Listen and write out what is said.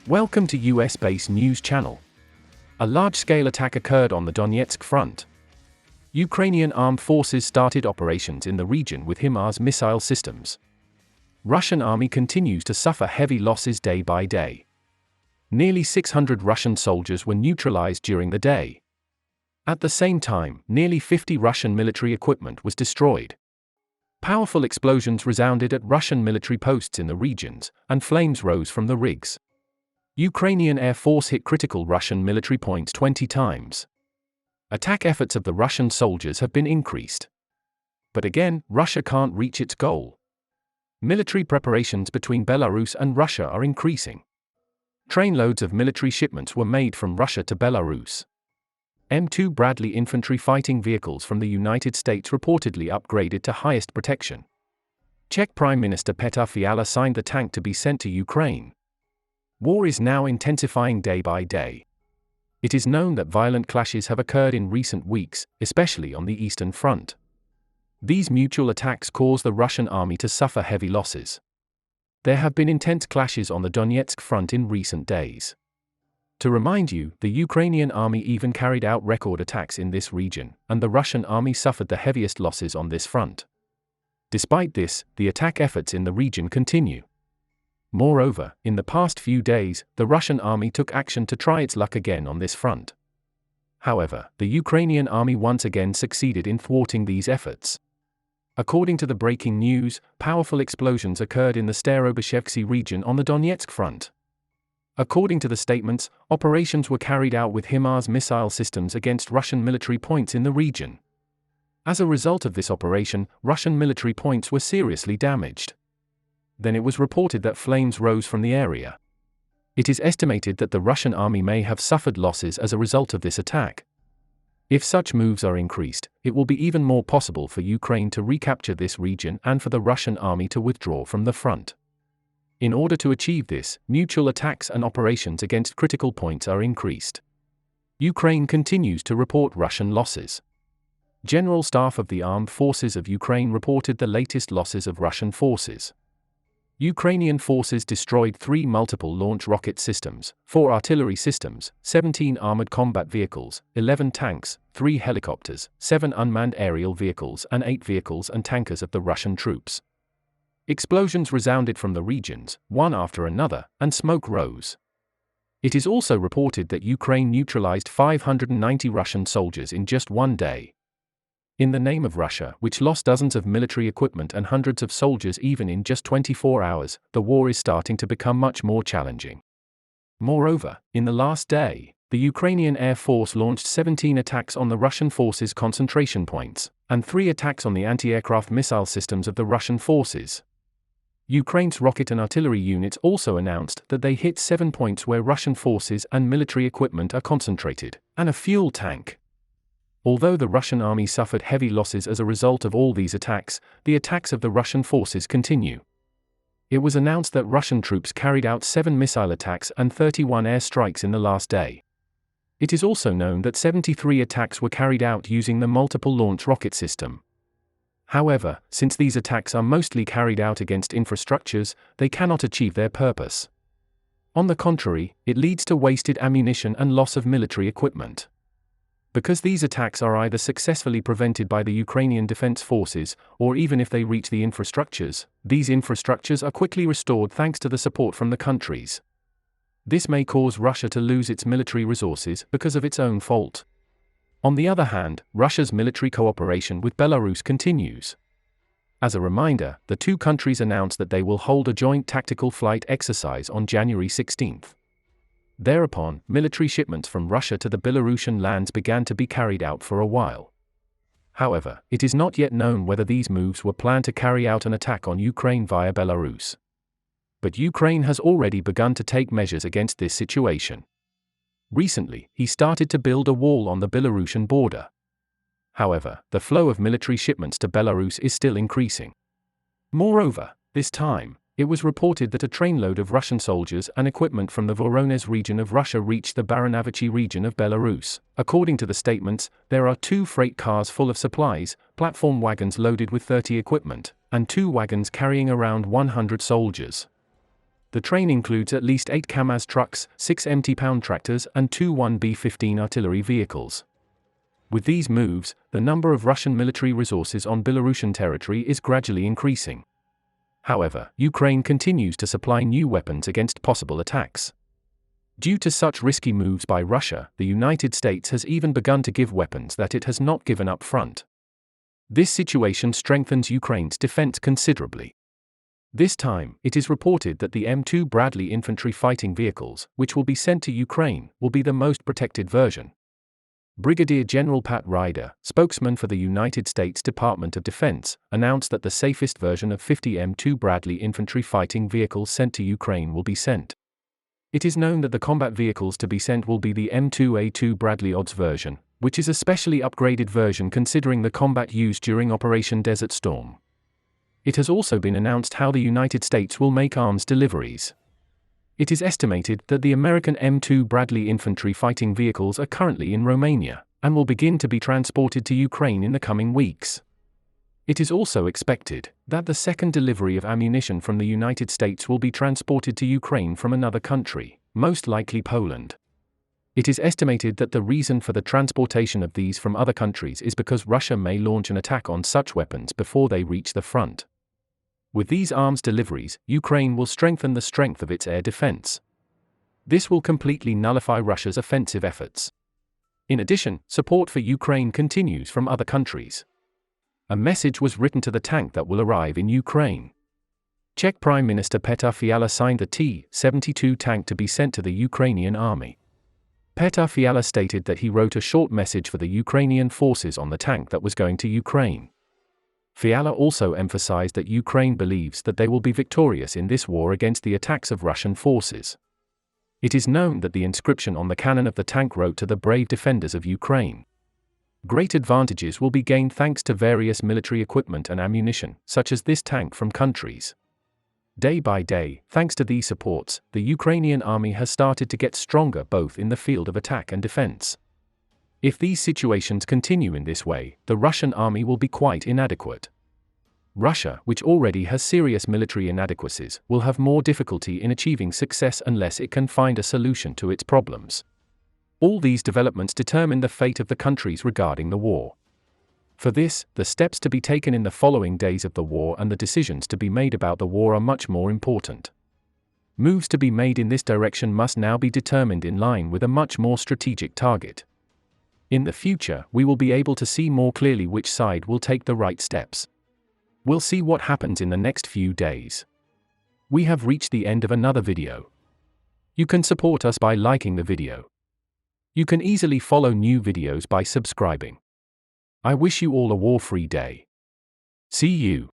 Welcome to US-based news channel. A large-scale attack occurred on the Donetsk front. Ukrainian armed forces started operations in the region with HIMARS missile systems. Russian army continues to suffer heavy losses day by day. Nearly 600 Russian soldiers were neutralized during the day. At the same time, nearly 50 Russian military equipment was destroyed. Powerful explosions resounded at Russian military posts in the regions, and flames rose from the rigs. Ukrainian Air Force hit critical Russian military points 20 times. Attack efforts of the Russian soldiers have been increased. But again, Russia can't reach its goal. Military preparations between Belarus and Russia are increasing. Trainloads of military shipments were made from Russia to Belarus. M2 Bradley infantry fighting vehicles from the United States reportedly upgraded to highest protection. Czech Prime Minister Petr Fiala signed the tank to be sent to Ukraine. War is now intensifying day by day. It is known that violent clashes have occurred in recent weeks, especially on the Eastern Front. These mutual attacks cause the Russian army to suffer heavy losses. There have been intense clashes on the Donetsk front in recent days. To remind you, the Ukrainian army even carried out record attacks in this region, and the Russian army suffered the heaviest losses on this front. Despite this, the attack efforts in the region continue. Moreover, in the past few days, the Russian army took action to try its luck again on this front. However, the Ukrainian army once again succeeded in thwarting these efforts. According to the breaking news, powerful explosions occurred in the Starobashevsky region on the Donetsk front. According to the statements, operations were carried out with HIMARS missile systems against Russian military points in the region. As a result of this operation, Russian military points were seriously damaged. Then it was reported that flames rose from the area. It is estimated that the Russian army may have suffered losses as a result of this attack. If such moves are increased, it will be even more possible for Ukraine to recapture this region and for the Russian army to withdraw from the front. In order to achieve this, mutual attacks and operations against critical points are increased. Ukraine continues to report Russian losses. General Staff of the Armed Forces of Ukraine reported the latest losses of Russian forces. Ukrainian forces destroyed 3 multiple launch rocket systems, 4 artillery systems, 17 armored combat vehicles, 11 tanks, 3 helicopters, 7 unmanned aerial vehicles and 8 vehicles and tankers of the Russian troops. Explosions resounded from the regions, one after another, and smoke rose. It is also reported that Ukraine neutralized 590 Russian soldiers in just one day. In the name of Russia, which lost dozens of military equipment and hundreds of soldiers even in just 24 hours, the war is starting to become much more challenging. Moreover, in the last day, the Ukrainian Air Force launched 17 attacks on the Russian forces' concentration points, and 3 attacks on the anti-aircraft missile systems of the Russian forces. Ukraine's rocket and artillery units also announced that they hit 7 points where Russian forces and military equipment are concentrated, and a fuel tank. Although the Russian army suffered heavy losses as a result of all these attacks, the attacks of the Russian forces continue. It was announced that Russian troops carried out 7 missile attacks and 31 air strikes in the last day. It is also known that 73 attacks were carried out using the multiple launch rocket system. However, since these attacks are mostly carried out against infrastructures, they cannot achieve their purpose. On the contrary, it leads to wasted ammunition and loss of military equipment. Because these attacks are either successfully prevented by the Ukrainian defense forces, or even if they reach the infrastructures, these infrastructures are quickly restored thanks to the support from the countries. This may cause Russia to lose its military resources because of its own fault. On the other hand, Russia's military cooperation with Belarus continues. As a reminder, the two countries announced that they will hold a joint tactical flight exercise on January 16. Thereupon, military shipments from Russia to the Belarusian lands began to be carried out for a while. However, it is not yet known whether these moves were planned to carry out an attack on Ukraine via Belarus. But Ukraine has already begun to take measures against this situation. Recently, he started to build a wall on the Belarusian border. However, the flow of military shipments to Belarus is still increasing. Moreover, this time, it was reported that a trainload of Russian soldiers and equipment from the Voronezh region of Russia reached the Baranavachi region of Belarus. According to the statements, there are 2 freight cars full of supplies, platform wagons loaded with 30 equipment, and 2 wagons carrying around 100 soldiers. The train includes at least 8 KAMAZ trucks, 6 empty-pound tractors, and 2 1B-15 artillery vehicles. With these moves, the number of Russian military resources on Belarusian territory is gradually increasing. However, Ukraine continues to supply new weapons against possible attacks. Due to such risky moves by Russia, the United States has even begun to give weapons that it has not given up front. This situation strengthens Ukraine's defense considerably. This time, it is reported that the M2 Bradley infantry fighting vehicles, which will be sent to Ukraine, will be the most protected version. Brigadier General Pat Ryder, spokesman for the United States Department of Defense, announced that the safest version of 50 M2 Bradley infantry fighting vehicles sent to Ukraine will be sent. It is known that the combat vehicles to be sent will be the M2A2 Bradley Odds version, which is a specially upgraded version considering the combat used during Operation Desert Storm. It has also been announced how the United States will make arms deliveries. It is estimated that the American M2 Bradley infantry fighting vehicles are currently in Romania, and will begin to be transported to Ukraine in the coming weeks. It is also expected that the second delivery of ammunition from the United States will be transported to Ukraine from another country, most likely Poland. It is estimated that the reason for the transportation of these from other countries is because Russia may launch an attack on such weapons before they reach the front. With these arms deliveries, Ukraine will strengthen the strength of its air defense. This will completely nullify Russia's offensive efforts. In addition, support for Ukraine continues from other countries. A message was written to the tank that will arrive in Ukraine. Czech Prime Minister Petr Fiala signed the T-72 tank to be sent to the Ukrainian army. Petr Fiala stated that he wrote a short message for the Ukrainian forces on the tank that was going to Ukraine. Fiala also emphasized that Ukraine believes that they will be victorious in this war against the attacks of Russian forces. It is known that the inscription on the cannon of the tank wrote to the brave defenders of Ukraine. Great advantages will be gained thanks to various military equipment and ammunition, such as this tank from countries. Day by day, thanks to these supports, the Ukrainian army has started to get stronger both in the field of attack and defense. If these situations continue in this way, the Russian army will be quite inadequate. Russia, which already has serious military inadequacies, will have more difficulty in achieving success unless it can find a solution to its problems. All these developments determine the fate of the countries regarding the war. For this, the steps to be taken in the following days of the war and the decisions to be made about the war are much more important. Moves to be made in this direction must now be determined in line with a much more strategic target. In the future, we will be able to see more clearly which side will take the right steps. We'll see what happens in the next few days. We have reached the end of another video. You can support us by liking the video. You can easily follow new videos by subscribing. I wish you all a war-free day. See you.